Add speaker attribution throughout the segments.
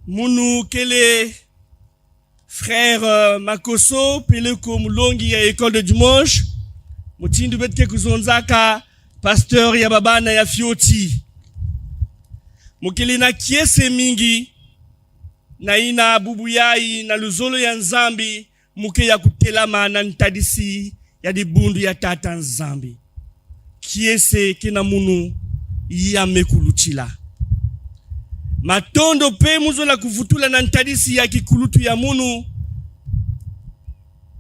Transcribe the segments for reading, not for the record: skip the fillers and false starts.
Speaker 1: Munu kele frère Makoso peleko mulongi ya école de dimanche mutindu betke kuzonzaka pasteur ya babana ya fioti mukele na kiese mingi na ina bubu yai na luzolo ya nzambi muke ya kutelama na ntadisi ya dibundu ya tata nzambi kiese kina munu ya mekuluchila matondo pe muzola kuvutula na ntadisi ya kikulutu ya munu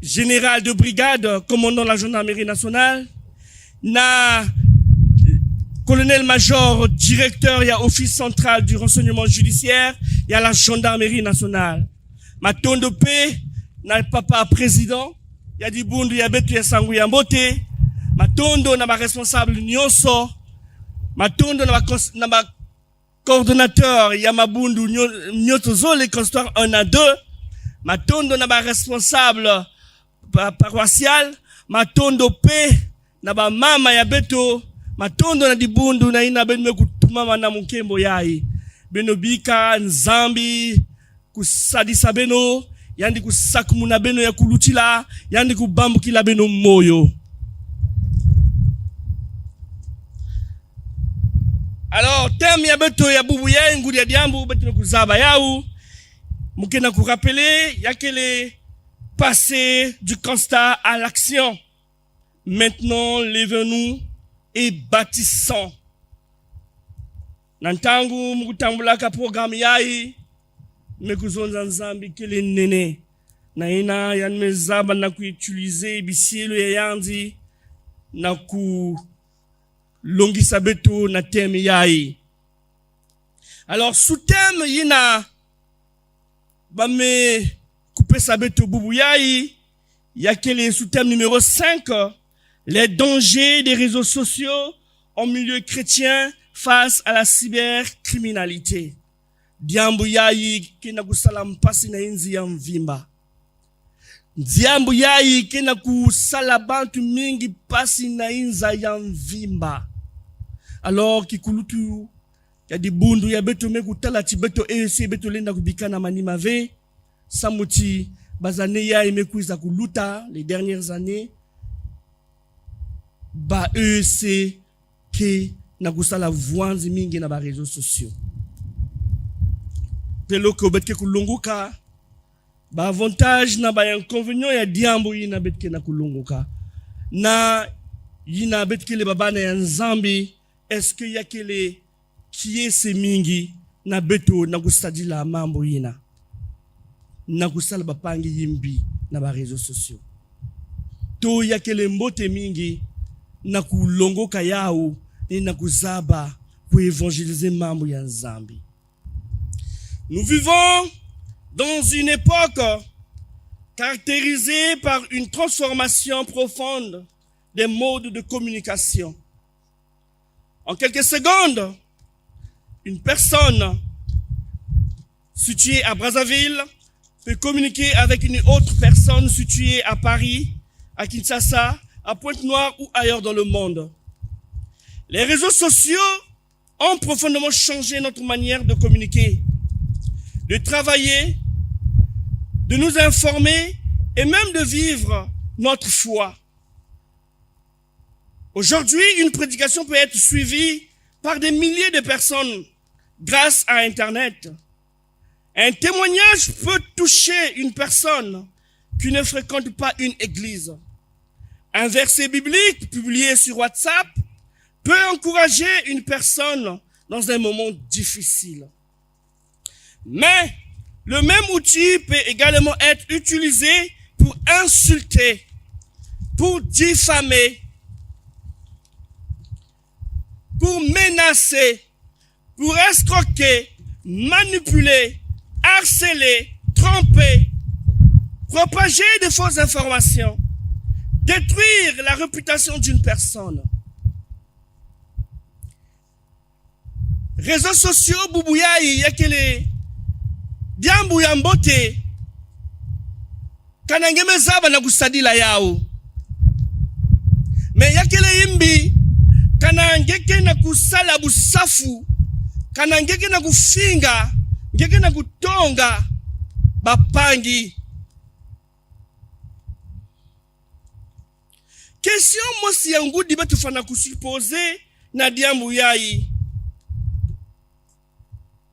Speaker 1: général de brigade commandant la gendarmerie nationale na colonel-major directeur ya office central du renseignement judiciaire ya la gendarmerie nationale matondo pe na papa président ya dibundu ya betu ya sangu ya mbote matondo na ba responsable nyonso matondo na ba coordonnateur ya mabundu nyoto zole constoire 1 à 2 matondo na ba responsable paroissial matondo pe na ba mama ya beto matondo na dibundu na ina benme kutumama na mukembo yai beno bika nzambi kusadisa beno yandi kusakumuna beno ya kulutila yandi kubambukila beno moyo. Alors thème ya beto ya bubu ya ngudi ya diambu beto kuzaba yau mukena ku rappeler yakele passer du constat à l'action. Maintenant lève-nous et bâtissons. Nantangu mukutambula ka programme yai mekuzonza nzambi kele nene na ina yanmezaba na kuutiliser bisielo ya yandi na ku longisa beto na thème yai. Alors sous thème yina bame couper sa beto bubu yai yakele sous thème numéro 5 les dangers des réseaux sociaux en milieu chrétien face à la cybercriminalité. Diambu yai kena kusala mpasi na inzi ya mvimba. Diambu yai kena kusala bantu mingi pasi na inza ya mvimba. Alors kikulutu ya dibundu ya beto mekutala tibeto EEC beto lenda kubikana manima ve samuti bazane ya imekuiza kuluta les dernières années ba EEC ke na kusala vuanzi mingi na ba réseaux sociaux. Peloko betke kulunguka ba avantage na ba inconvénient ya diambo yina betke na kulunguka na yina betke le babana ya nzambi. Est-ce que yakele kiese mingi na beto na kusadila mambo yina na kusala bapangi yimbi na ba réseaux sociaux to yakele mbote mingi na kulongoka yao ni na kuzaba pour évangéliser mambo ya nzambi. Nous vivons dans une époque caractérisée par une transformation profonde des modes de communication. En quelques secondes, une personne située à Brazzaville peut communiquer avec une autre personne située à Paris, à Kinshasa, à Pointe-Noire ou ailleurs dans le monde. Les réseaux sociaux ont profondément changé notre manière de communiquer, de travailler, de nous informer et même de vivre notre foi. Aujourd'hui, une prédication peut être suivie par des milliers de personnes grâce à Internet. Un témoignage peut toucher une personne qui ne fréquente pas une église. Un verset biblique publié sur WhatsApp peut encourager une personne dans un moment difficile. Mais le même outil peut également être utilisé pour insulter, pour diffamer, pour menacer, pour escroquer, manipuler, harceler, tromper, propager de fausses informations, détruire la réputation d'une personne. Réseaux sociaux, boubouyaï, yakele, diambu yambote, kanangeme zaba na kusadila yao. Me yakele imbi, kanangeke na kusala busafu, kanangeke na kufinga, ngeke na kutonga bapangi. Question mosi yangu diba tufana kusuppose na diambu yai.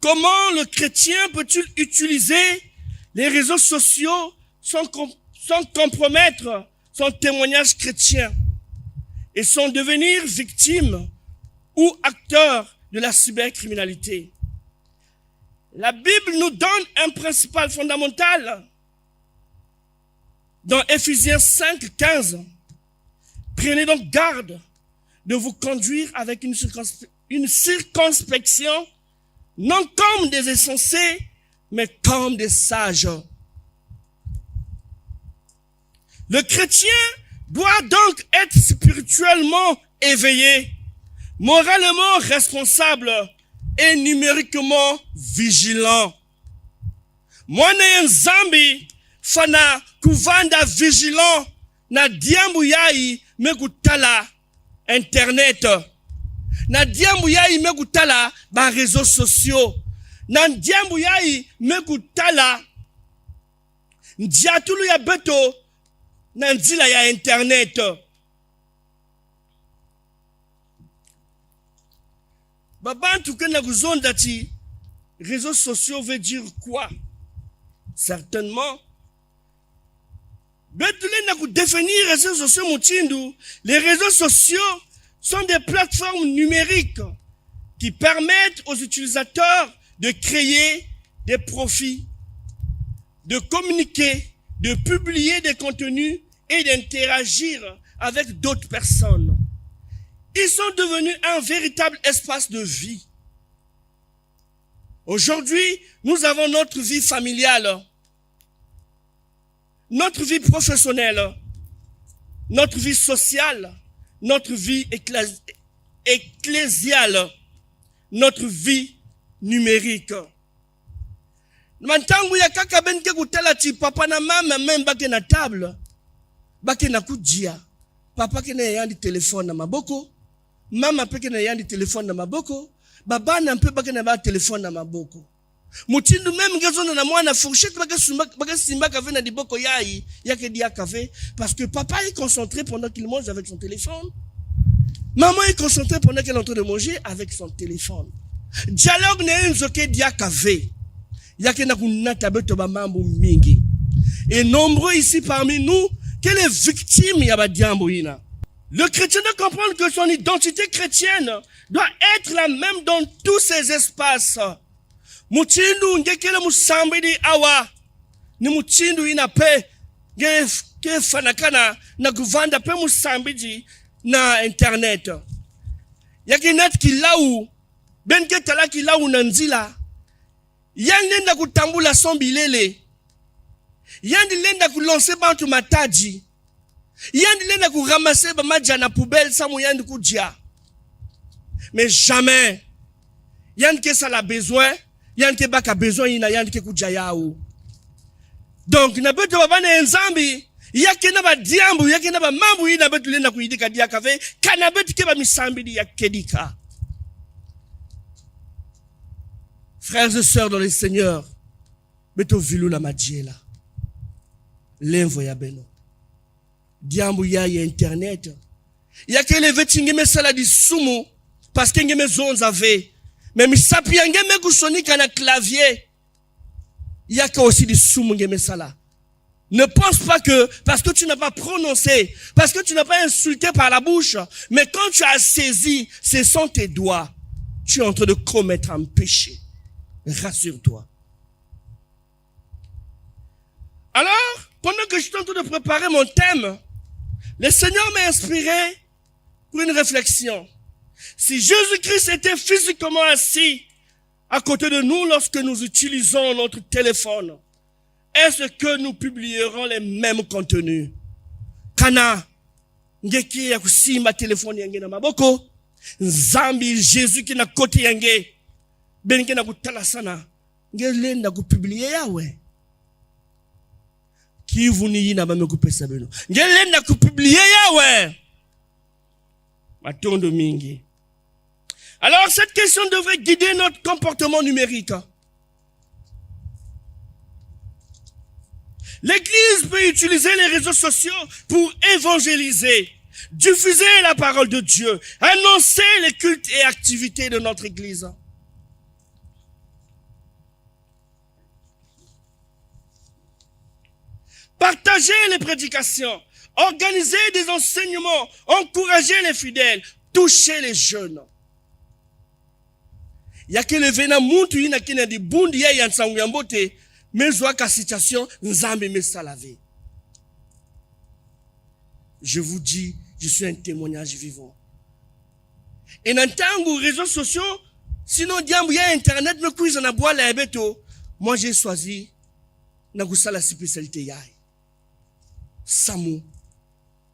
Speaker 1: Comment le chrétien peut-il utiliser les réseaux sociaux sans compromettre son témoignage chrétien et sans devenir victime ou acteur de la cybercriminalité? La Bible nous donne un principe fondamental dans Éphésiens 5, 15. Prenez donc garde de vous conduire avec une circonspection, non comme des insensés, mais comme des sages. Le chrétien doit donc être spirituellement éveillé, moralement responsable et numériquement vigilant. Mwana nzambi fana kuvanda vigilant na diambu yai mekutala internet. Na diambu yai mekutala ba réseaux sociaux. Na diambu yai mekutala ndiatulu ya beto na nzila ya internet. Babantu ke na kuzonda ti réseaux sociaux veut dire quoi? Certainement. Les réseaux sociaux sont des plateformes numériques qui permettent aux utilisateurs de créer des profits, de communiquer, de publier des contenus et d'interagir avec d'autres personnes. Ils sont devenus un véritable espace de vie. Aujourd'hui, nous avons notre vie familiale, notre vie professionnelle, notre vie sociale, notre vie ecclésiale, notre vie numérique. Mantangu ya kaka benke kutela ti papa na mama même bake na table, bake na kujia. Papa kene yandi téléphone na maboko, mama peke na yandi téléphone na maboko, baba na mpe bake na ba téléphone na maboko. Mutindu même ngezona na mwana fourchette bake simba kave na diboko yai yake dia kave parce que papa est concentré pendant qu'il mange avec son téléphone. Maman est concentrée pendant qu'elle est en train de manger avec son téléphone. Dialogue ne nzoke dia kave. Yake na kunata beto ba mambo mingi. Et nombreux ici parmi nous quelle est victime ya ba diambo ina. Le chrétien doit comprendre que son identité chrétienne doit être la même dans tous ces espaces. Mutindu ngekele musambidi awa ni mutindu ina pe ke fanakana na kuvanda pe musambidi na internet. Yaki net kilau benke tala kilau na nzila. Yandi lenda kutambula son bilele. Yandi lenda kulancer bantu mataji. Yandi lenda kuramase ba maja na poubelle samu yandi kujia. Mais jamais yandi ke ça la besoin. Yandi ke baka besoin ina yandi ke kujia yao. Donc na beto babane nzambi yake na ba diambu yake na ba mambu ina beto lenda kuidika dia kave kana beto ke ba misambi ya kedika. Frères et sœurs dans le Seigneur, beto vilu la madjela. Lenvo ya beno. Diambu ya internet. Yake le vetinge me sala di sumu parce que ngeme zonza ve. Mais mi sapi ngeme kusonika na clavier. Yake aussi di sumu ngeme sala. Ne pense pas que parce que tu n'as pas prononcé, parce que tu n'as pas insulté par la bouche, mais quand tu as saisi, ce sont tes doigts, tu es en train de commettre un péché. Rassure-toi. Alors, pendant que je suis en train de préparer mon thème, le Seigneur m'a inspiré pour une réflexion. Si Jésus-Christ était physiquement assis à côté de nous lorsque nous utilisons notre téléphone, est-ce que nous publierons les mêmes contenus? Kana, ngeki ya kusimba téléphone yange na maboko, nzambi Jésus qui na kote yange, benke na kutala sana, ngelenda kupublier yawe. Qui vous n'y n'a pas me coupé ça beno. Ngelenda kupublier yawe. Matondo mingi. Alors cette question devrait guider notre comportement numérique. L'Église peut utiliser les réseaux sociaux pour évangéliser, diffuser la parole de Dieu, annoncer les cultes et activités de notre Église. Partager les prédications, organiser des enseignements, encourager les fidèles, toucher les jeunes. Il y a que le vena muntu ina kina di bundi ya yansangu yambote, mezwa ka situation nzambe me salave. Je vous dis, je suis un témoignage vivant. Et dans tangu réseaux sociaux, sinon diambu ya internet me kuiza na bois la ebeto, moi j'ai choisi na kusala spécialité yai. Samu,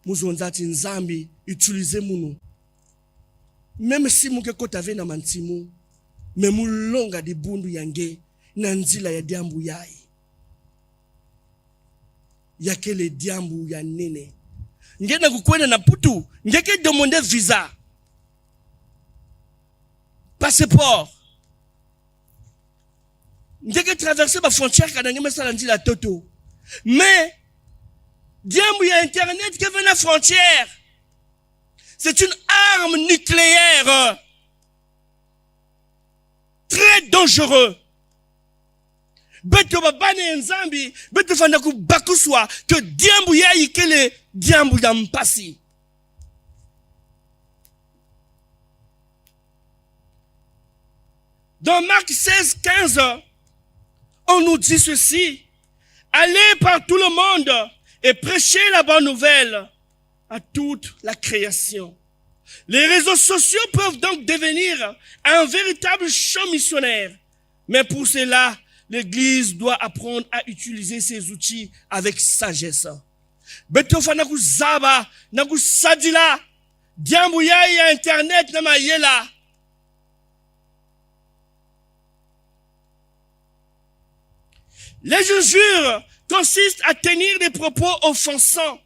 Speaker 1: muzonzati nzambi, utiliser munu. Même si muke kotave na mantimu, mais mulonga di bundu yange, na nzila ya diambu yai. Yake le diambu ya nene. Ngena kukwena na putu, ngeke demander visa. Passeport. Ngeke traverser ma frontière kada ngeme sala nzila toto. Mais diambu ya internet qui vient à la frontière. C'est une arme nucléaire. Très dangereux. Beto babane nzambi, beto fandaku bakuswa, que diambu ya ikele diambu ya mpasi. Dans Marc 16, 15, on nous dit ceci. Allez par tout le monde et prêchez la bonne nouvelle à toute la création. Les réseaux sociaux peuvent donc devenir un véritable champ missionnaire. Mais pour cela, l'Église doit apprendre à utiliser ces outils avec sagesse. Betofa naku zaba, naku sadila, diambu ya internet na mayela. Les injures consistent à tenir des propos offensants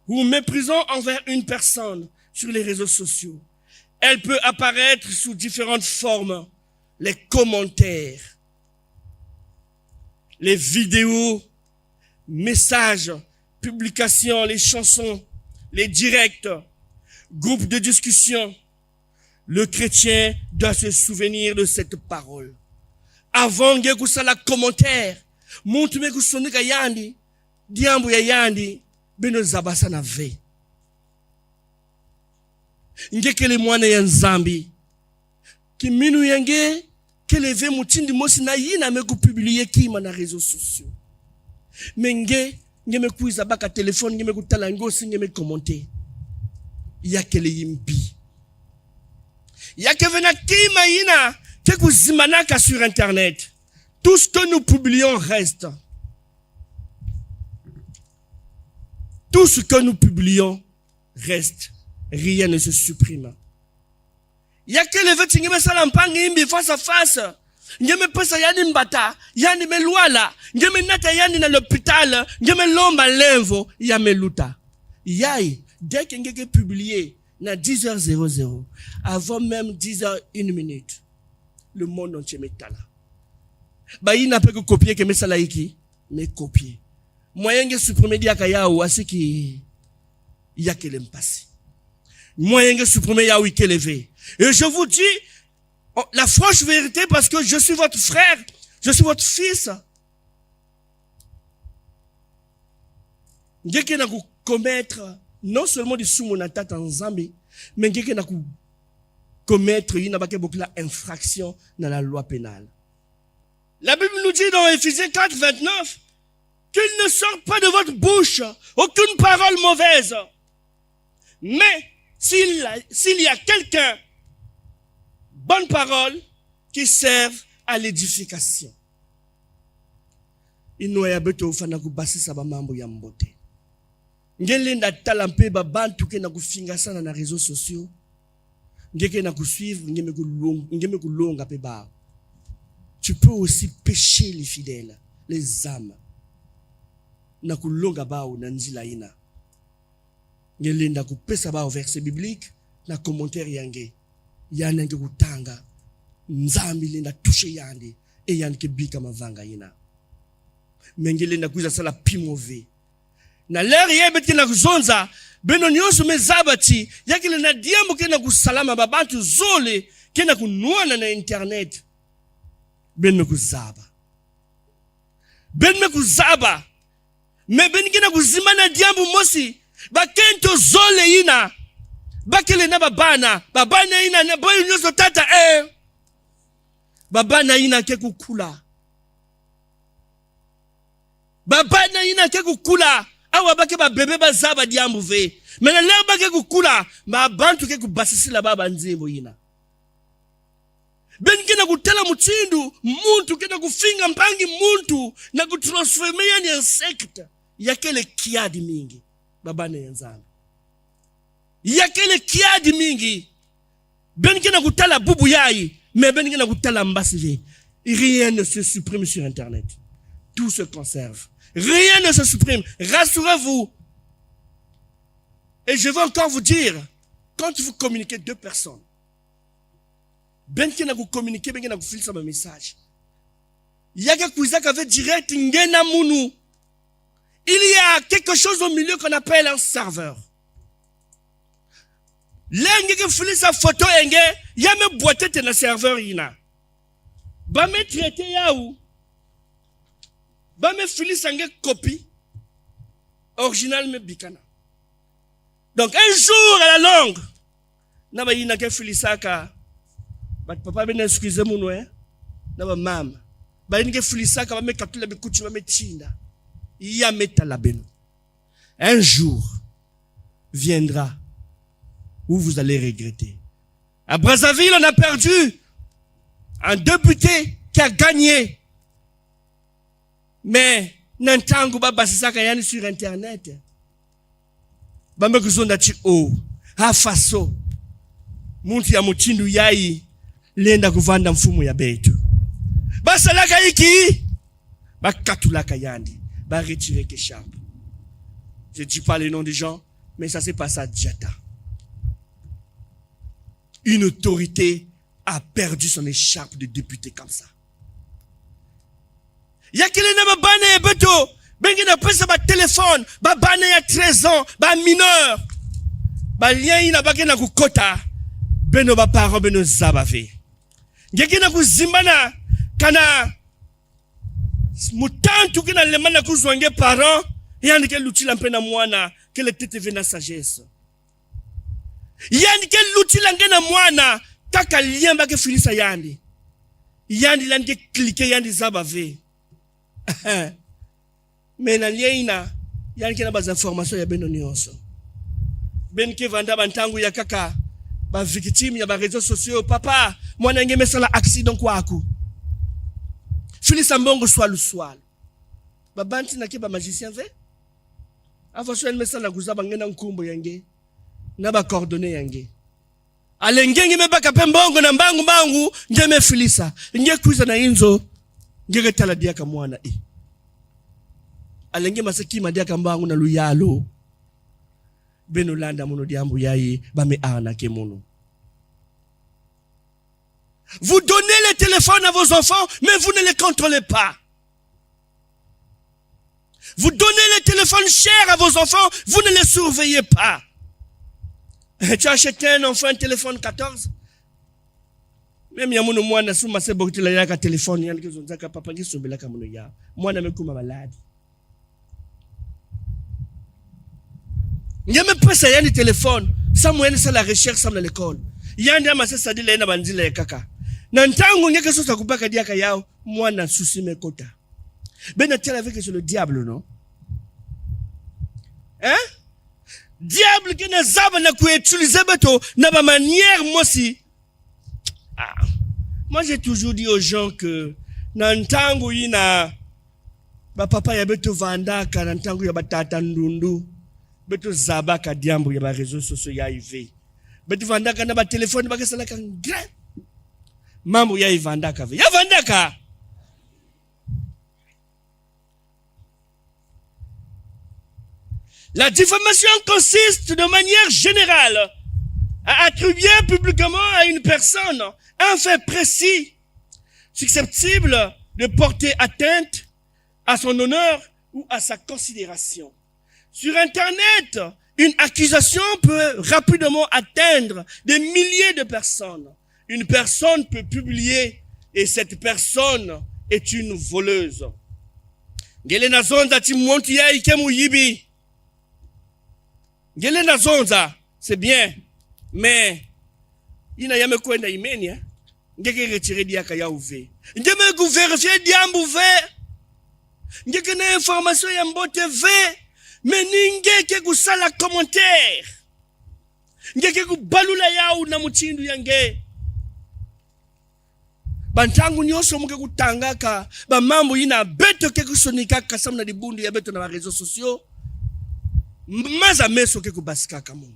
Speaker 1: ou méprisants envers une personne sur les réseaux sociaux. Elle peut apparaître sous différentes formes. Les commentaires, les vidéos, messages, publications, les chansons, les directs, groupes de discussion. Le chrétien doit se souvenir de cette parole. Avant de faire la commentaire, muntu me kusonika yandi, diambu ya yandi, beno zabasa na ve. Ngekele mwana ya nzambi, ki minu yenge, keleve mutindi mosi na yina me kupublie kima na réseaux sociaux. Menge, ngeme kuiza baka telefone, ngeme kutala ngosi, ngeme commenter. Ya kele yimbi. Ya kevena kima yina, ke kuzimanaka sur internet. Tout ce que nous publions reste. Tout ce que nous publions reste. Rien ne se supprime. Il y a que les vêtements qui me salampangi face à face. Ngeme pesa yani mbata, yani meluala, ngeme nata yani na l'hôpital, ngeme lomba lenvo, ya meluta. Yai, dès que ngeke publié, na 10h00, avant même 10h01, le monde entier m'étala. Bah, il n'a pas que copier que mes salaïki, mais copier. Moyen de supprimer diaka yaou, à ce qui y a que l'impasse. Moyen de supprimer yaou, qui levé. Et je vous dis, la franche vérité, parce que je suis votre frère, je suis votre fils. Ngeke na ku commettre, non seulement du soumonatata en Zambie, mais ngeke na ku commettre, il n'a pas beaucoup d'infraction dans la loi pénale. La Bible nous dit dans Éphésiens 4, 29, qu'il ne sort pas de votre bouche aucune parole mauvaise. Mais, s'il y a quelqu'un, bonne parole, qui serve à l'édification. Inoya beto ufana kubasi saba mambo ya mbote. Ngele na talampe babantu ke na kufinga sana na réseaux sociaux. Ngeke na kusuivre, ngeme kulonga pe ba. Tu peux aussi pécher les fidèles, les âmes. Na kulonga bao na nzila ina. Ngele na kupesa bao verset biblique na commentaire yange. Yana nge kutanga. Nzambi lenda touche yande. E yanke bika mavanga ina. mengele na kuza sala pimove na leri yebeti na kuzonza beno nyonso mezabati yakile na diambo kena kusalama babantu zole kena kunuana na internet beno kuzaba me ben kena kuzimana diambo mosi bakento zole ina bakele na babana ina na boy nyonso tata babana ina ke kukula babana ina ke kukula awa bake ba bebe bazaba diambo ve mena leo bake kukula ma bantu ke kubasisila baba nzimbo ina ben kena kutela mutsindu muntu kena kufinga mpangi muntu na kutransformer yani insect yakele kiadi mingi babana yanzana yakele kiadi mingi ben kena kutala bubu yayi mais ben kena kutala mbasi ve rien ne se supprime sur internet, tout se conserve. Rien ne se supprime. Rassurez-vous. Et je veux encore vous dire, quand vous communiquez deux personnes, ben qui n'a vous communiqué, ben qui n'a vous filé un message. Il y a quelque chose qui direct, il y a quelque chose au milieu qu'on appelle un serveur. L'engue qui filé sa photo, il y a même boîte dans le serveur, il y a. Ba me traité yaou. Ba me fili sangue copie original me bikana. Donc un jour à la longue, na ba yina ke fili saka. Ba papa ben excusez moi noé. Na ba mama. Ba yina ke fili saka ba me katula be kuchi ba me tinda. Ya meta la beno. Un jour viendra où vous allez regretter. À Brazzaville, on a perdu un député qui a gagné. Mais nantangu baba sisaka yani sur internet. Bambe kuzonda chi hafaso. Muntu ya muchindu yai lenda kuvanda mfumu ya betu. Basalaka iki bakatulaka yandi ba retirer que charpe. Je dis pas les noms des gens, mais ça s'est passé à Djata. Une autorité a perdu son écharpe de député comme ça. Yakile na babane ya beto, bengi na pesa ba téléphone, babane ya 13 ans, ba mineur. Ba lien ina bake na kukota, beno ba paro beno zabave. Ngeki na kuzimbana kana mutantu kina lemana kuzwange parent, yani ke lutila mpena mwana, ke le tete vena sagesse. Yani ke lutila ngena mwana, taka lien bake filisa yandi. Yandi landi cliquer yandi zabave. Mais na lien ina, yandi ke na baz information ya beno nyonso. Ben ke vanda bantangu ya kaka, ba victime ya ba réseaux sociaux, papa, mwana ngeme sala accident kwaku. Filisa mbongo swalo. Ba banti na ke ba magicien ve? Ava so en mesala kuzaba ngena nkumbo yange. Na ba coordonner yange. Alengenge mebaka pembongo na mbangu ngeme filisa nge kuiza na inzo ngeke tala dia ka mwana alenge maseki madia ka mbangu na luyalo beno landa mono diambu yayi ba me ana ke mono. Vous donnez le téléphone à vos enfants mais vous ne les contrôlez pas. Vous donnez le téléphone cher à vos enfants, vous ne les surveillez pas. Tu as acheté un enfant un téléphone 14. Même ya muno mwana suma se bokitila yaka téléphone yanke zonzaka papa ngi sombela ka muno ya. Mwana mekuma maladi. Nyame pesa yani téléphone, ça moyenne ça la recherche ça dans l'école. Yandi ama sasa dile na banzile kaka. Na ntangu ngeke sosa kupaka diaka yao mwana susi mekota. Ben a-t-il avec sur le diable non? Hein? Diable qui ne zaba na utiliser beto na ba manière mosi. Moi j'ai toujours dit aux gens que na ntangu ina ba papa ya beto vandaka na ntangu ya batata ndundu beto zaba ka diambo ya ba réseaux sociaux ya ive beto vandaka na ba téléphone ba kesala ka grand mambo ya ivandaka ve ya vandaka. La diffamation consiste de manière générale à attribuer publiquement à une personne un fait précis, susceptible de porter atteinte à son honneur ou à sa considération. Sur Internet, une accusation peut rapidement atteindre des milliers de personnes. Une personne peut publier et cette personne est une voleuse. Ngele nazonza timonti ya ikemu yibi. Ngele nazonza, c'est bien, mais ina yame kwenda imeni hein. Ngeke retirer diaka ya uve. Ngeme ku vérifier diambu ve. Ngeke na information ya mbote ve. Mais ningeke ku sala commentaire. Ngeke ku balula ya na muchindu yange. Bantangu nyoso muke kutangaka ba mambo ina beto ke kusonika kasamna di bundu ya beto na ba réseaux sociaux. Maza meso ke kubasika kamu.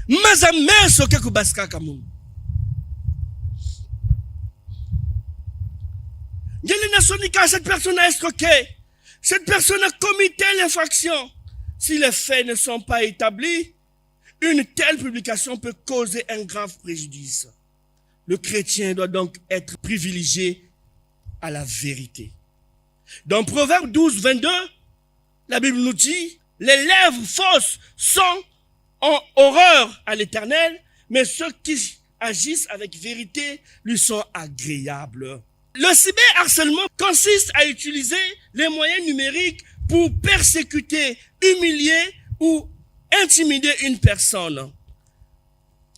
Speaker 1: Maza meso ke kubasika kamu. Ngeli na sonika cette personne a escroqué. Cette personne a commis telle infraction. Si les faits ne sont pas établis, une telle publication peut causer un grave préjudice. Le chrétien doit donc être privilégié à la vérité. Dans Proverbe 12, 22, la Bible nous dit, les lèvres fausses sont en horreur à l'Éternel, mais ceux qui agissent avec vérité lui sont agréables. Le cyberharcèlement consiste à utiliser les moyens numériques pour persécuter, humilier ou intimider une personne.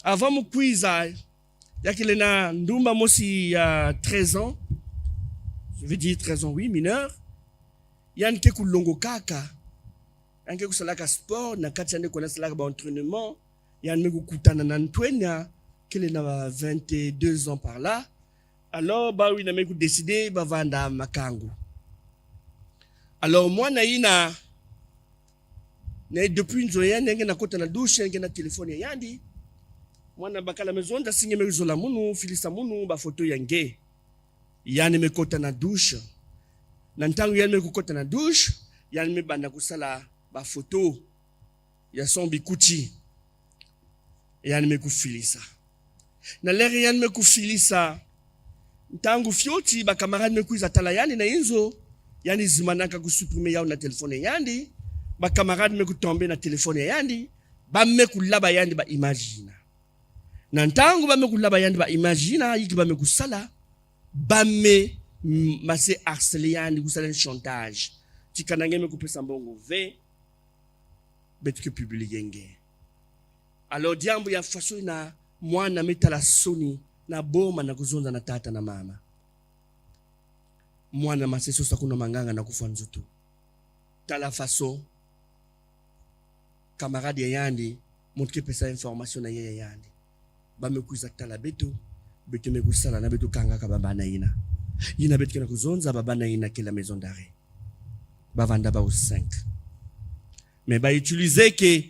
Speaker 1: Avant mon quiz, il y a qu'il a ndumba mosi 13 ans. Je veux dire 13 ans, oui, mineur. Il y a un keku longo kaka. Il y a un keku salaka sport, na katiande kona salaka ba entraînement. Il y a un meku kutana nantwenya, qu'il a 22 ans par là. Alors, bah oui, na meku décidé, bah vanda makangu. Alors, moi, na depuis une zoya nenge na kota na douche nenge na téléphone ya yandi mwana bakala maison da singe mezola munu filisa munu ba photo yange yani me kota na douche na ntangu yani me kota na douche yani me banda kusala ba photo ya son bikuti yani me kufilisa na lere yani me kufilisa ntangu fioti ba camarade me kuiza tala yani na inzo yani zimanaka kusupprimer yao na téléphone yandi ba camarade me kutombe na telefone yandi ba me kulaba yandi ba imagina na ntangu ba me kulaba yandi ba imagina yiki ba me kusala ba me mase harceler yandi kusala chantage tikanange me kupesa mbongo ve betike publier ngé. Alors diambo ya faso na mwana metala soni na boma na kuzonza na tata na mama mwana maseso sakuna manganga na kufa nzutu tala faso camarade ya yandi montre pesa information na ya yandi ba me kuza tala beto me kusala na beto kanga ka baba na ina beto na kuzonza baba na ina kila maison d'arrêt ba vanda ba au 5 mais ba utiliser que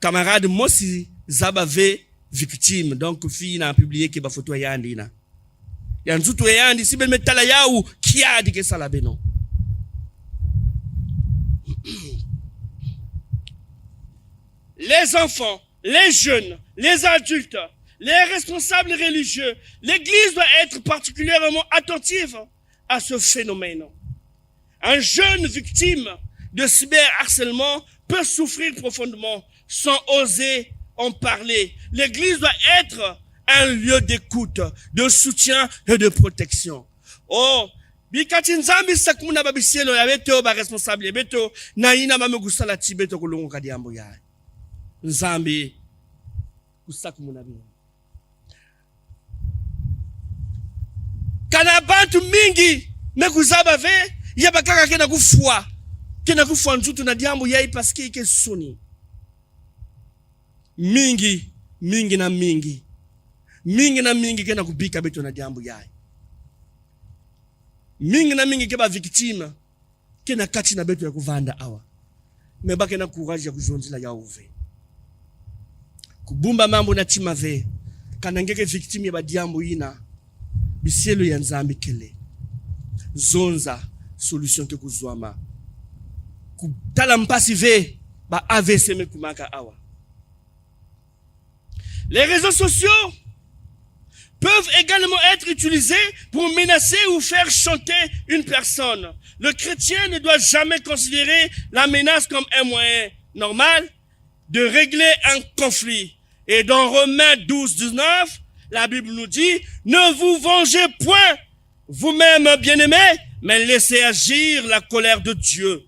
Speaker 1: camarade mosi zabave victime donc fille na publié que ba photo ya yandi na ya nzutu ya yandi sibe metala yao kiadi ke sala beno. Les enfants, les jeunes, les adultes, les responsables religieux, l'Église doit être particulièrement attentive à ce phénomène. Un jeune victime de cyberharcèlement peut souffrir profondément sans oser en parler. L'Église doit être un lieu d'écoute, de soutien et de protection. Oh, bikati nzambi sakuna babisielo ya beto ba responsable beto na ina mamegusala tibeto kulungu kadiambo ya nzambi kusaku munabi kana bantu mingi mekuzaba ve yabakaka kena kufwa nzutu na diambo yai paske ike suni mingi na mingi kena kubika beto na diambo yai mingi na mingi keba victime kena kati na beto ya kuvanda awa mebake na courage ya kuzonzila ya uve kubumba mambo na timave kana ngeke victime ya badiambo ina bisielo ya nzambi kele zonza solution ke kuzwama kutala mpasi ve ba AVC me kumaka awa. Les réseaux sociaux peuvent également être utilisés pour menacer ou faire chanter une personne. Le chrétien ne doit jamais considérer la menace comme un moyen normal de régler un conflit. Et dans Romains 12, 19, la Bible nous dit, ne vous vengez point vous-même, bien-aimés, mais laissez agir la colère de Dieu.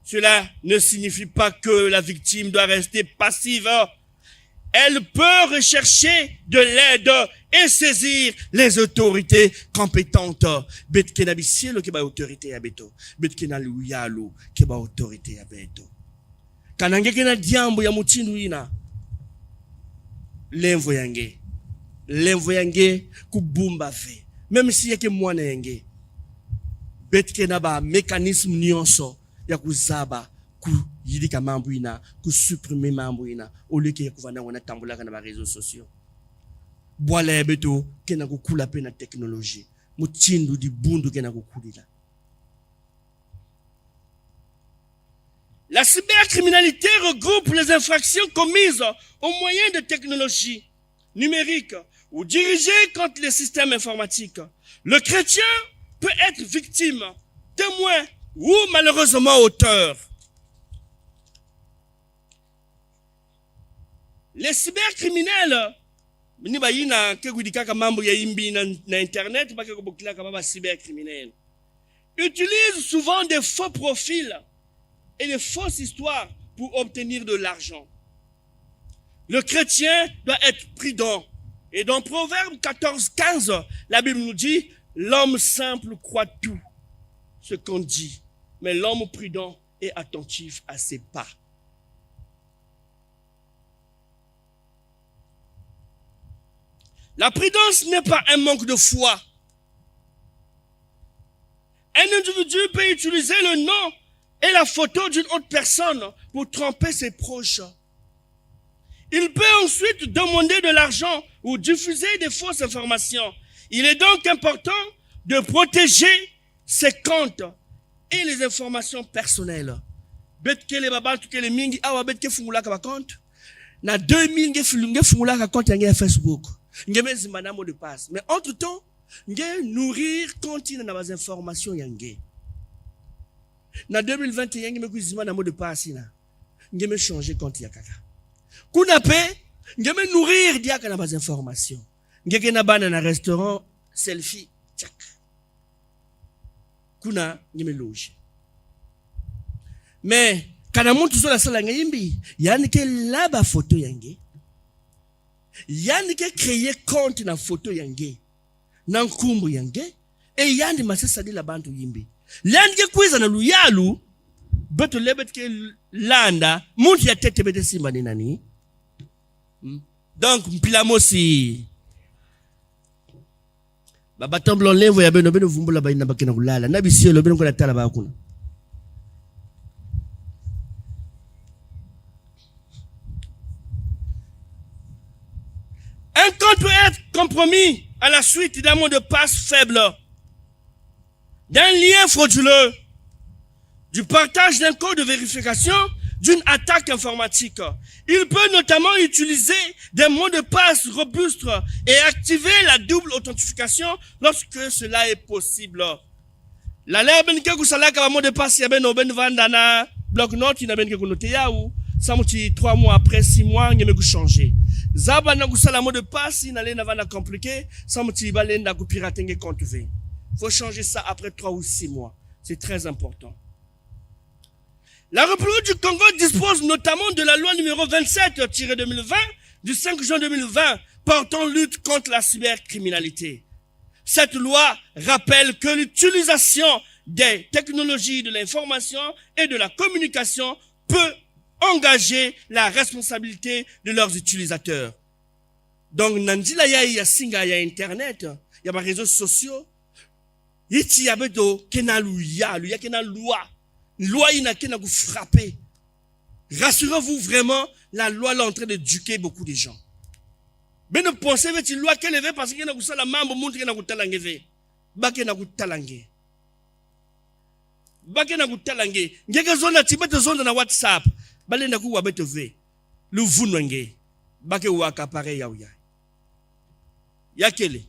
Speaker 1: Cela ne signifie pas que la victime doit rester passive. Elle peut rechercher de l'aide et saisir les autorités compétentes. Betkena bisielo ke ba autorité ya beto. Betkena luyalo ke ba autorité ya beto. Kanange kena diambo ya mutindu ina. Lenvo yange kubumba ve. Même si yake mwana yange. Betkena ba mécanisme nyonso ya kuzaba ku yidika mambo ina, ku supprimer mambo ina, au lieu que kuvana wana tambulaka na ba réseaux sociaux. Boala ya beto kena kukula pe na technologie. Mutindu di bundu kena kukulila. La cybercriminalité regroupe les infractions commises au moyen de technologies numériques ou dirigées contre les systèmes informatiques. Le chrétien peut être victime, témoin ou malheureusement auteur. Les cybercriminels, ni ba yina ke gudika mambo ya imbi na internet ba ke ko bokila ka ba cybercriminels, utilisent souvent des faux profils et des fausses histoires pour obtenir de l'argent. Le chrétien doit être prudent. Et dans Proverbe 14, 15, la Bible nous dit, l'homme simple croit tout ce qu'on dit, mais l'homme prudent est attentif à ses pas. La prudence n'est pas un manque de foi. Un individu peut utiliser le nom et la photo d'une autre personne pour tromper ses proches. Il peut ensuite demander de l'argent ou diffuser des fausses informations. Il est donc important de protéger ses comptes et les informations personnelles. Betke le babal tuke le mingi awa betke fungula ka compte. Na 2000 nge fungula ka compte ya Facebook. Nge mezima na mot de passe. Mais entre-temps, nge nourrir compte na bas informations yange. Na 2021 nge me kuzima na mot de passe na. Nge me changer compte ya kaka. Kuna pe nge me nourrir diaka na bas informations. Nge ke na bana na restaurant selfie. Tchak. Kuna nge me loge. Mais kana muntu so la sala ngayimbi yani ke laba photo yange yani ke créer compte na photo yange na nkumbu yange e yani masesa de la bantu yimbi yani ke kwiza na luyalu beto lebet ke landa muntu ya tete bete simba ni nani donc mpila mosi baba tomblon levo ya beno vumbula bayina bakina kulala na bisiyo beno ko la tala ba kuna. Un compte peut être compromis à la suite d'un mot de passe faible, d'un lien frauduleux, du partage d'un code de vérification, d'une attaque informatique. Il peut notamment utiliser des mots de passe robustes et activer la double authentification lorsque cela est possible. La loi ben ke kusalaka mot de passe ya ben oben vandana bloc-notes ina ben ke kunote ya ou ça mouti 3 mois après 6 mois ngeme ku changer. Zaba na kusala mot de passe inale na vana compliqué ça mouti balenda ku pirater compte V. Faut changer ça après 3 ou 6 mois. C'est très important. La République du Congo dispose notamment de la loi numéro 27-2020 du 5 juin 2020 portant lutte contre la cybercriminalité. Cette loi rappelle que l'utilisation des technologies de l'information et de la communication peut engager la responsabilité de leurs utilisateurs. Donc, nandila ya singa ya internet, ya ba réseaux sociaux, yiti ya beto kena luya kena loi. Loi ina kena ku frapper. Rassurez-vous vraiment, la loi est en train d'éduquer beaucoup de gens. Mais ne pensez pas que la loi qu'elle veut parce qu'il y a la mambo montre qu'il y a ku talangé. Ba kena ku talangé. Ba kena ku talangé. Ngeke zona tibete zona na WhatsApp. Balenda ku wabeto ve. Lu vunwenge. Ba ke waka pare ya uya. yakele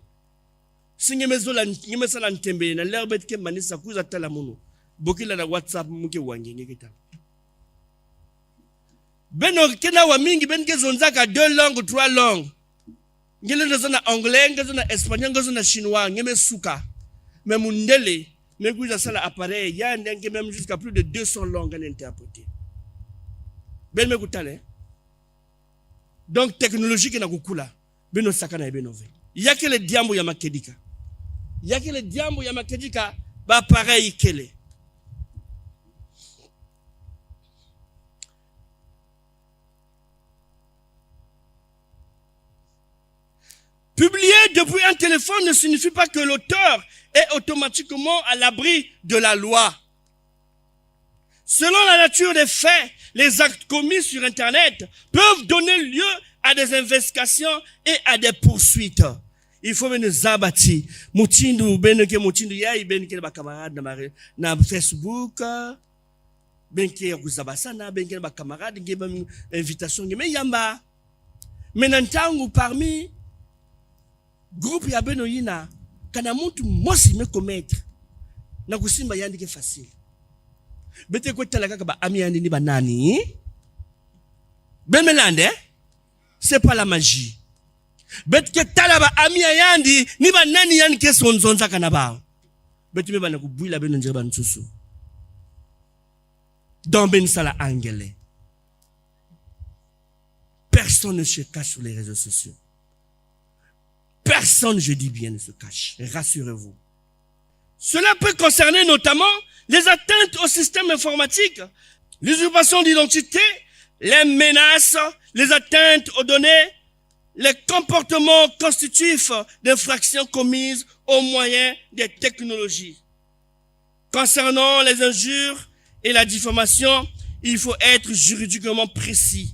Speaker 1: singemezola ngimesala ntembe na lerbet ke manisa kuza tala muno bokila na WhatsApp muke wangenge kita beno kena wa mingi ben ke zonzaka 2 langues 3 langues ngele ndozana anglais ngezona espagnol ngezona chinois ngeme suka même ndele mais kuza sala appareil ya ndenge même jusqu'à plus de 200 langues à interpréter ben me kutale donc technologique na kukula beno sakana benove yake le diambo ya makedika yake le diambo ya makedika ba pareil kele publier depuis un téléphone ne signifie pas que l'auteur est automatiquement à l'abri de la loi. Selon la nature des faits, les actes commis sur Internet peuvent donner lieu à des investigations et à des poursuites. Il faut venir zabati. Mutindu beneke mutindu ya beneke ba camarade na Facebook beneke kuzabasana beneke ba camarade ngeba invitation ngeme yamba. Menantangu parmi groupe ya beno yina kana muntu mosi me commettre na kusimba yandike facile. Bete ko tala kaka ba ami yandi ni banani bemelande c'est pas la magie. Bete ke tala ba ami yandi ni banani yandi ke sonzonza kana ba bete me bana kubuila beno njeba nsusu dans ben sala angele. Personne ne se cache sur les réseaux sociaux. Personne, je dis bien, ne se cache. Rassurez-vous. Cela peut concerner notamment les atteintes au système informatique, l'usurpation d'identité, les menaces, les atteintes aux données, les comportements constitutifs d'infractions commises au moyen des technologies. Concernant les injures et la diffamation, il faut être juridiquement précis.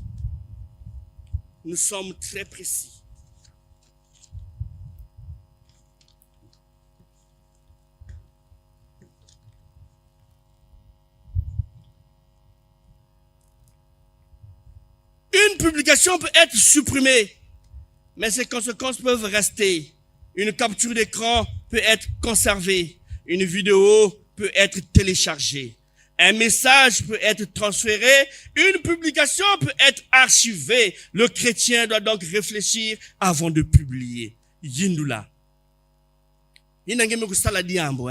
Speaker 1: Nous sommes très précis. Une publication peut être supprimée, mais ses conséquences peuvent rester. Une capture d'écran peut être conservée. Une vidéo peut être téléchargée. Un message peut être transféré. Une publication peut être archivée. Le chrétien doit donc réfléchir avant de publier. Yindula. Inangeme kusala diambo,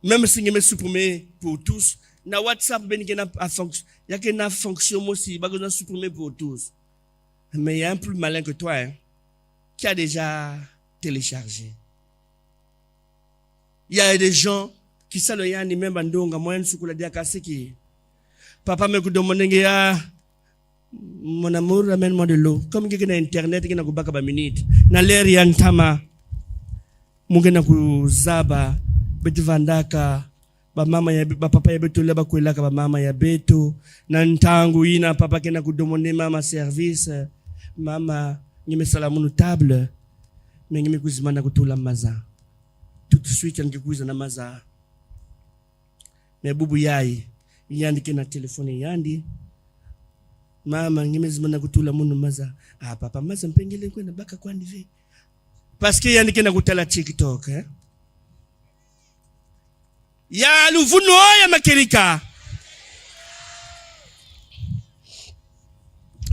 Speaker 1: même si ngeme supprimer pour tous. Na WhatsApp il y a une fonction aussi, bah qu'on supprimer pour tous. Mais il y a un plus malin que toi, qui a déjà téléchargé. Il y a des gens qui savent ni même bandonga moyen sukula dia kaseki. Papa me demande mon amour ramène-moi de l'eau. Comme qui na internet qui na kubaka ba minute. Na l'air yantama. Mungena kuzaba betivandaka. Ba mama ya ba papa ya beto leba kwelaka ba mama ya beto na ntangu ina papa kena kudomone mama service mama ngime salamu table mais ngime kuzimana kutula maza tout de suite ngikuiza na maza mais bubu yai yandi na telefone yandi mama ngime zimana kutula munu maza papa maza mpengele kwenda baka kwandi ve parce que yandi na kutala TikTok ya luvuno ya makelika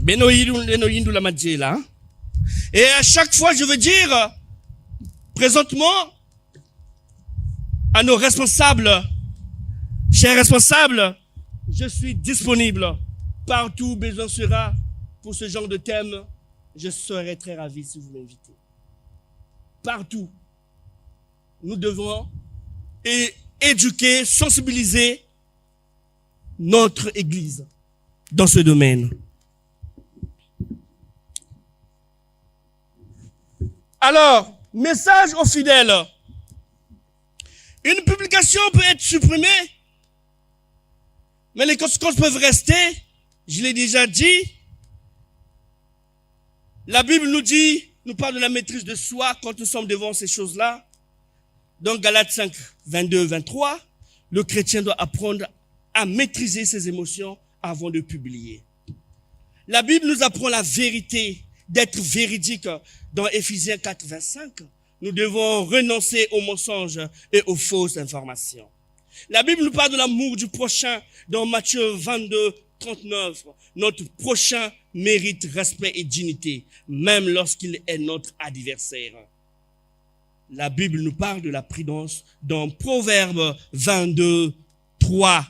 Speaker 1: beno yindu la madjela. Et à chaque fois je veux dire présentement à nos responsables, chers responsables, je suis disponible partout où besoin sera pour ce genre de thème. Je serai très ravi si vous m'invitez. Partout nous devons éduquer, sensibiliser notre Église dans ce domaine. Alors, message aux fidèles. Une publication peut être supprimée, mais les conséquences peuvent rester. Je l'ai déjà dit. La Bible nous parle de la maîtrise de soi quand nous sommes devant ces choses-là. Donc, Galates 5, 22, 23, le chrétien doit apprendre à maîtriser ses émotions avant de publier. La Bible nous apprend la vérité d'être véridique dans Éphésiens 4, 25, nous devons renoncer aux mensonges et aux fausses informations. La Bible nous parle de l'amour du prochain dans Matthieu 22, 39. Notre prochain mérite respect et dignité, même lorsqu'il est notre adversaire. La Bible nous parle de la prudence dans Proverbe 22, 3.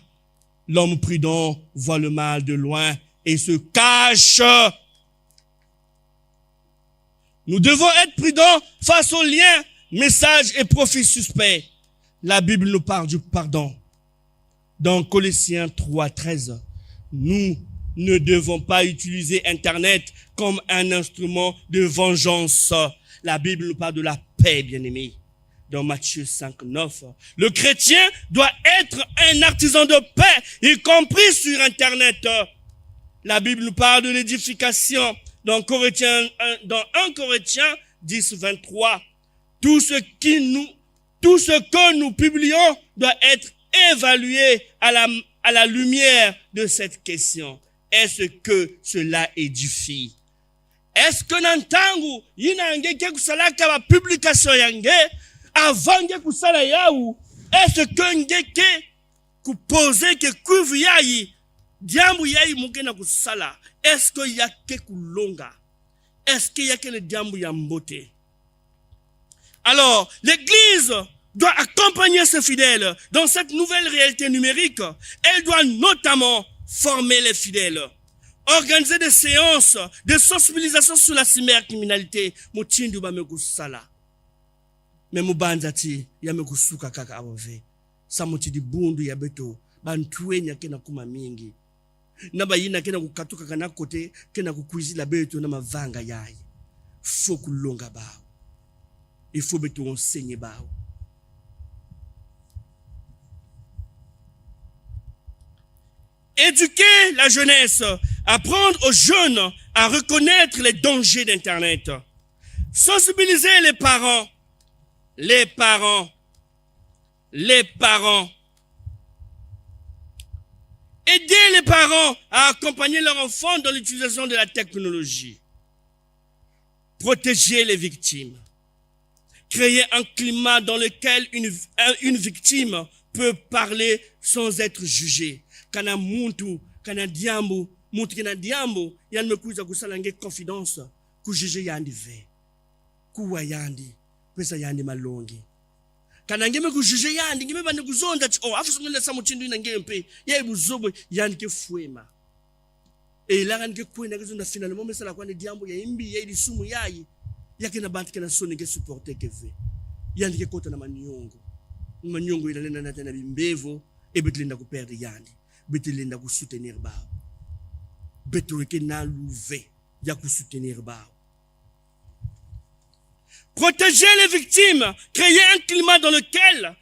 Speaker 1: L'homme prudent voit le mal de loin et se cache. Nous devons être prudents face aux liens, messages et profits suspects. La Bible nous parle du pardon. Dans Colossiens 3, 13, nous ne devons pas utiliser Internet comme un instrument de vengeance. La Bible nous parle de la paix, bien-aimés. Dans Matthieu 5, 9, le chrétien doit être un artisan de paix, y compris sur Internet. La Bible nous parle de l'édification. Dans 1 Corinthiens 10, 23, tout ce que nous publions doit être évalué à la lumière de cette question. Est-ce que cela édifie? Est-ce que nantangu yinange ke kusalaka la publication yange avant nge kusala yau? Est-ce que ngeke kupose ke kuvu yayi diambu yayi mukena kusala? Est-ce que yake kulonga? Est-ce que yake le diambu yambote? Alors, l'Église doit accompagner ses fidèles dans cette nouvelle réalité numérique. Elle doit notamment former les fidèles, organiser des séances de sensibilisation sur la cybercriminalité. Mutindu ba mekusala. Mais mubanzati ya mekusuka kaka above. Samuti di bundu ya beto bantuwe nyakena kuma mingi. Naba yina kena kukatuka kana kote kena kukuizila beto na mavanga yayi. Faut kulonga bao. Il faut beto enseigner bao. Éduquer la jeunesse, apprendre aux jeunes à reconnaître les dangers d'Internet. Sensibiliser les parents. Aider les parents à accompagner leurs enfants dans l'utilisation de la technologie. Protéger les victimes. Créer un climat dans lequel une victime peut parler sans être jugée. Kana muntu, kana diambo, muntu kana diambo, yan mekuza kusala nge confidence, kujije yandi ve, kuwa yandi, pesa yandi malongi. Kana ngeme kujije yandi, ngeme bande kuzonda, afu songele sa muchindu ina ngempe, ya buzobo yandi ke fuema. E la nge kwena kuzonda finalement mesala kwa ne diambo ya imbi, ya ili sumu yayi, yake na bantu kana soni ke supporter ke ve. Yandi ke kota na manyongo. Manyongo ila lena na tena bimbevo, ebetlinda ku perdre yandi. Betelinda ku soutenir bao. Betoreke na louvé ya ku soutenir bao. Protéger les victimes, créer un climat dans lequel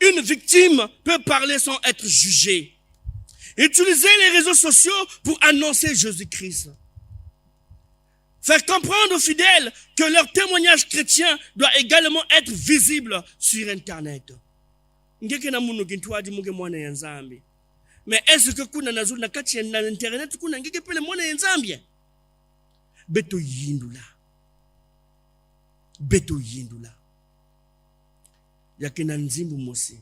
Speaker 1: une victime peut parler sans être jugée. Utiliser les réseaux sociaux pour annoncer Jésus-Christ. Faire comprendre aux fidèles que leur témoignage chrétien doit également être visible sur Internet. Ngeke na munu kintuadi muge mwana ya Nzambi. Mais est-ce que kuna nazuli na kati na Internet kuna ngeke pele mwana ya Nzambi? Beto yindula. Yakena nzimbu mosi.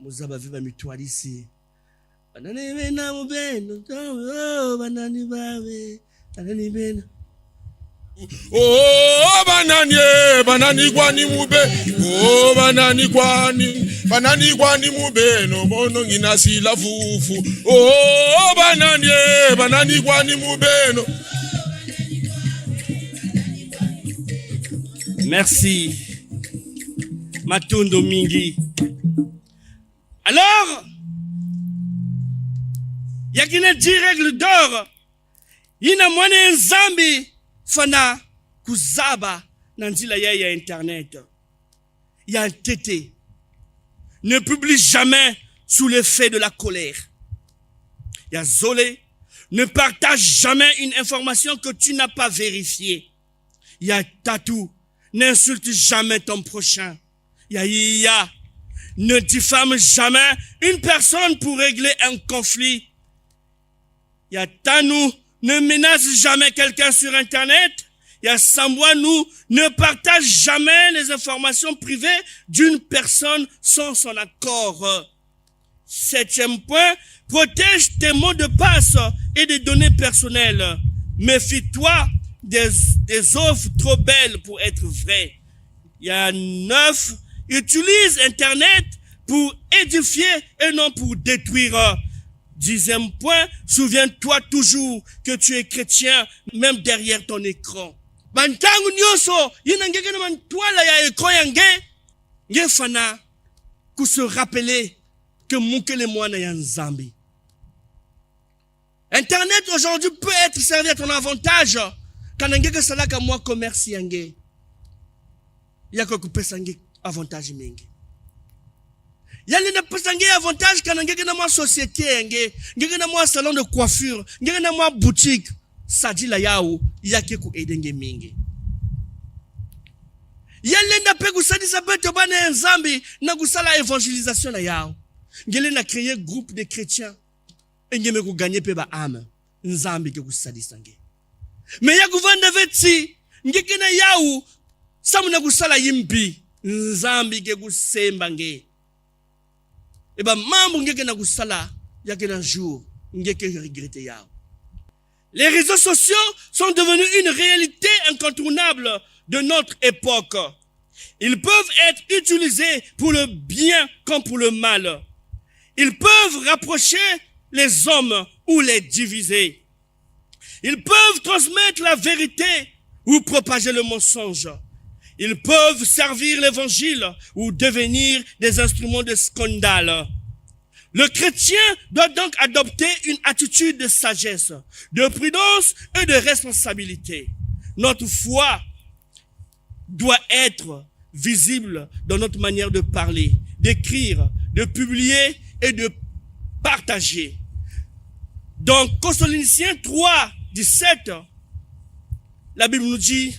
Speaker 1: Muzaba viva mitwalisi. Banani bena mubeno. Banani bawe. Banani bena.
Speaker 2: Oh banani kwani mube. Oh banani kwani mube no mono ngina sila fufu. Oh banani kwani mube no.
Speaker 1: Merci Matondo Mingi. Alors, il y a une 10 règles d'or. Il y a moyen Nzambi fana kuzaba nanzila ya Internet. Il y a un tété. Ne publie jamais sous l'effet de la colère. Il y a Zolé. Ne partage jamais une information que tu n'as pas vérifiée. Il y a Tatou. N'insulte jamais ton prochain. Il y a ne diffame jamais une personne pour régler un conflit. Il y a Tanou. ne menace jamais quelqu'un sur Internet. Yasambwa nous ne partage jamais les informations privées d'une personne sans son accord. 7e point, protège tes mots de passe et des données personnelles. Méfie-toi des offres trop belles pour être vraies. Il y a 9, utilise Internet pour édifier et non pour détruire. 10e point, souviens-toi toujours que tu es chrétien, même derrière ton écran. Bantangu nyoso, yinangeke na mantwala ya écran yange, nge fana, ku se rappeler que Mukele Mwana ya Nzambi. Internet aujourd'hui peut être servi à ton avantage. Quand ngeke salaka moi commerce yange. Yako kupesa nge avantage mingi. Yali na pesa nge avantage quand ngeke na moi société yange, ngeke na moi salon de coiffure, ngeke na moi boutique. Sadila yao yake ku edenge mingi. Yali na pe kusadisa beto bana Nzambi na kusala évangélisation na yao. Ngele na créer groupe de chrétiens. Ngeme ku gagner pe ba âme. Nzambi ke kusadisa nge. Mais ya kuvanda veti ngeke na yao samu na kusala yimbi. Nzambi ke kusemba nge. Eba mambo ngeke na kusala yake na jour ngeke regretter yao. Les réseaux sociaux sont devenus une réalité incontournable de notre époque. Ils peuvent être utilisés pour le bien comme pour le mal. Ils peuvent rapprocher les hommes ou les diviser. Ils peuvent transmettre la vérité ou propager le mensonge. Ils peuvent servir l'évangile ou devenir des instruments de scandale. Le chrétien doit donc adopter une attitude de sagesse, de prudence et de responsabilité. Notre foi doit être visible dans notre manière de parler, d'écrire, de publier et de partager. Dans Thessaloniciens 3, 17, la Bible nous dit,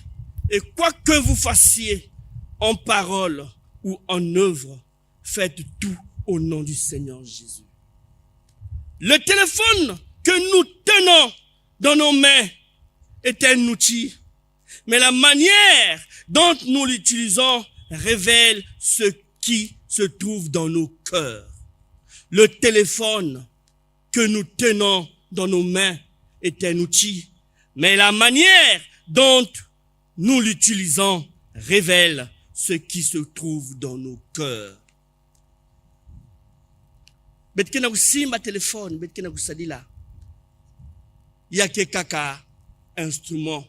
Speaker 1: et quoi que vous fassiez en parole ou en œuvre, faites tout au nom du Seigneur Jésus. Le téléphone que nous tenons dans nos mains est un outil, mais la manière dont nous l'utilisons révèle ce qui se trouve dans nos cœurs. Le téléphone que nous tenons dans nos mains est un outil, mais la manière dont nous l'utilisons révèle ce qui se trouve dans nos cœurs. Betke na kusimba téléphone, betke na kusadila. Yake kaka instrument.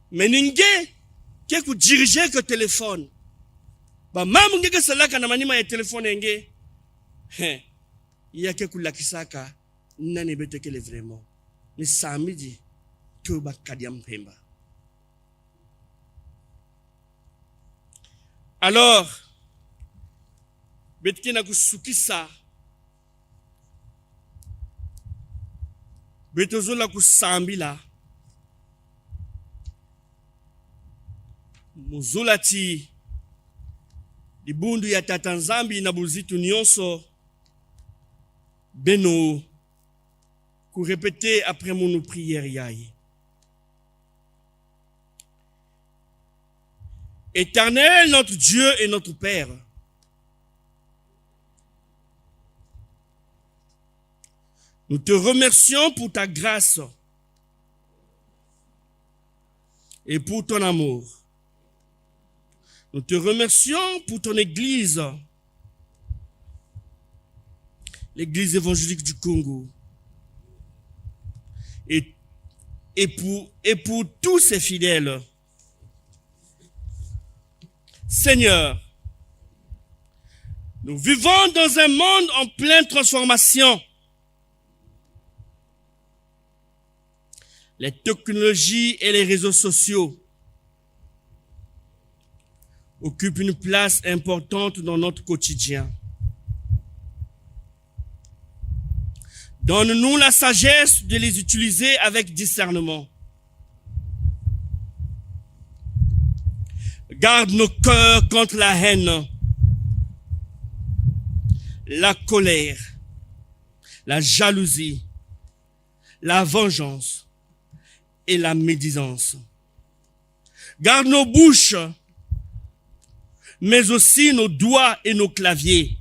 Speaker 1: Meninge ke ku diriger que téléphone. Ba mamu ngeke salaka na manima ya téléphone enge. Yake ku lakisaka nani betekele vraiment. Ni samedi to ba kadiam pemba. Alors betke na kusukisa betozola kusambila muzulati libundu ya tata Nzambi na buzitu nyonso beno ku répéter après mon prière yaye. Éternel notre Dieu et notre Père, nous te remercions pour ta grâce et pour ton amour. Nous te remercions pour ton Église, l'Église évangélique du Congo, et pour tous ses fidèles. Seigneur, nous vivons dans un monde en pleine transformation. Les technologies et les réseaux sociaux occupent une place importante dans notre quotidien. Donne-nous la sagesse de les utiliser avec discernement. Garde nos cœurs contre la haine, la colère, la jalousie, la vengeance et la médisance. Garde nos bouches, mais aussi nos doigts et nos claviers.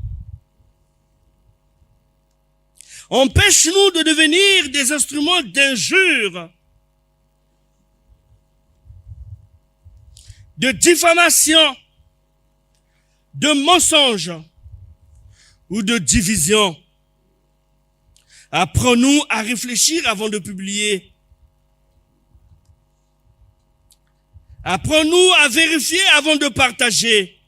Speaker 1: Empêche-nous de devenir des instruments d'injure, de diffamation, de mensonge ou de division. Apprends-nous à réfléchir avant de publier. Apprends-nous à vérifier avant de partager.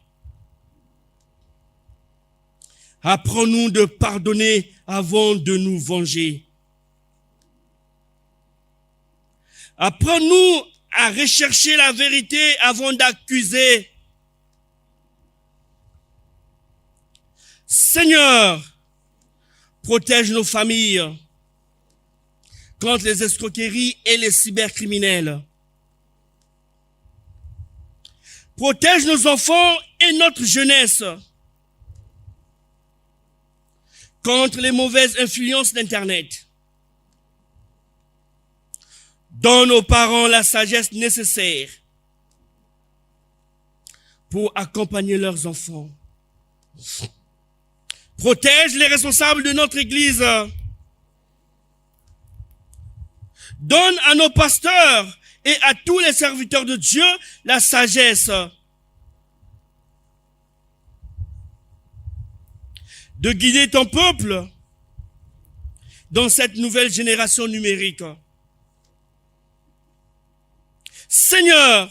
Speaker 1: Apprends-nous de pardonner avant de nous venger. Apprends-nous à rechercher la vérité avant d'accuser. Seigneur, protège nos familles contre les escroqueries et les cybercriminels. Protège nos enfants et notre jeunesse contre les mauvaises influences d'Internet. Donne aux parents la sagesse nécessaire pour accompagner leurs enfants. Protège les responsables de notre Église. Donne à nos pasteurs et à tous les serviteurs de Dieu la sagesse de guider ton peuple dans cette nouvelle génération numérique. Seigneur,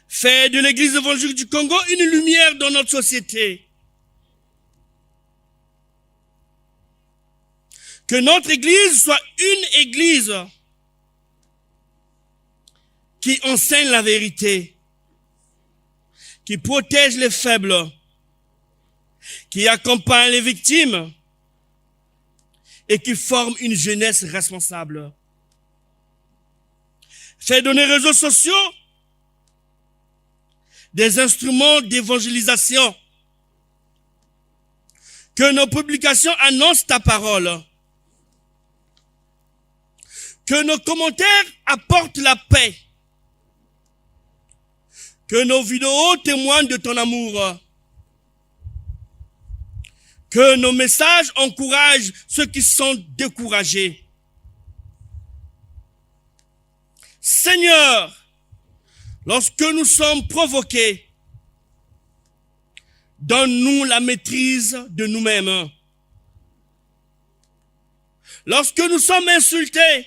Speaker 1: fais de l'Église évangélique du Congo une lumière dans notre société. Que notre Église soit une Église qui enseigne la vérité, qui protège les faibles, qui accompagne les victimes et qui forme une jeunesse responsable. Fais de nos réseaux sociaux des instruments d'évangélisation. Que nos publications annoncent ta parole. Que nos commentaires apportent la paix. Que nos vidéos témoignent de ton amour. Que nos messages encouragent ceux qui sont découragés. Seigneur, lorsque nous sommes provoqués, donne-nous la maîtrise de nous-mêmes. Lorsque nous sommes insultés,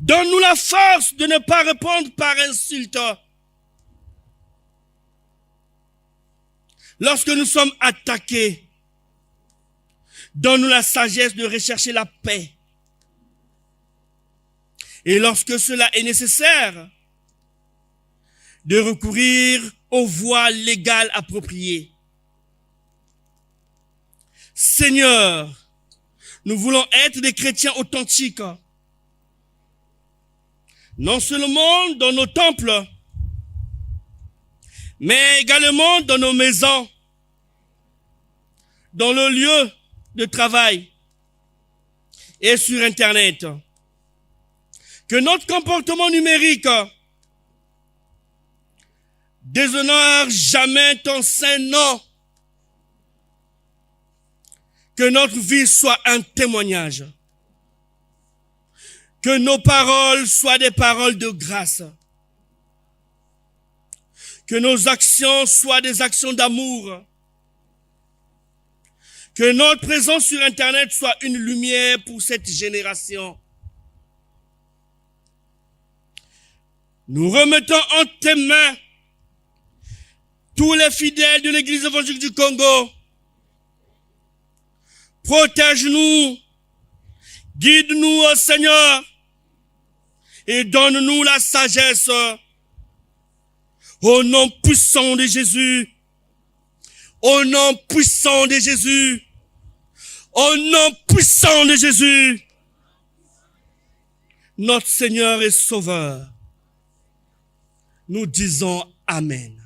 Speaker 1: donne-nous la force de ne pas répondre par insulte. Lorsque nous sommes attaqués, donne-nous la sagesse de rechercher la paix. Et lorsque cela est nécessaire, de recourir aux voies légales appropriées. Seigneur, nous voulons être des chrétiens authentiques, non seulement dans nos temples, mais également dans nos maisons, dans le lieu de travail et sur Internet. Que notre comportement numérique déshonore jamais ton saint nom. Que notre vie soit un témoignage. Que nos paroles soient des paroles de grâce. Que nos actions soient des actions d'amour. Que notre présence sur Internet soit une lumière pour cette génération. Nous remettons en tes mains tous les fidèles de l'Église évangélique du Congo. Protège-nous, guide-nous, ô Seigneur, et donne-nous la sagesse. Au nom puissant de Jésus, au nom puissant de Jésus, au nom puissant de Jésus, notre Seigneur et Sauveur, nous disons Amen.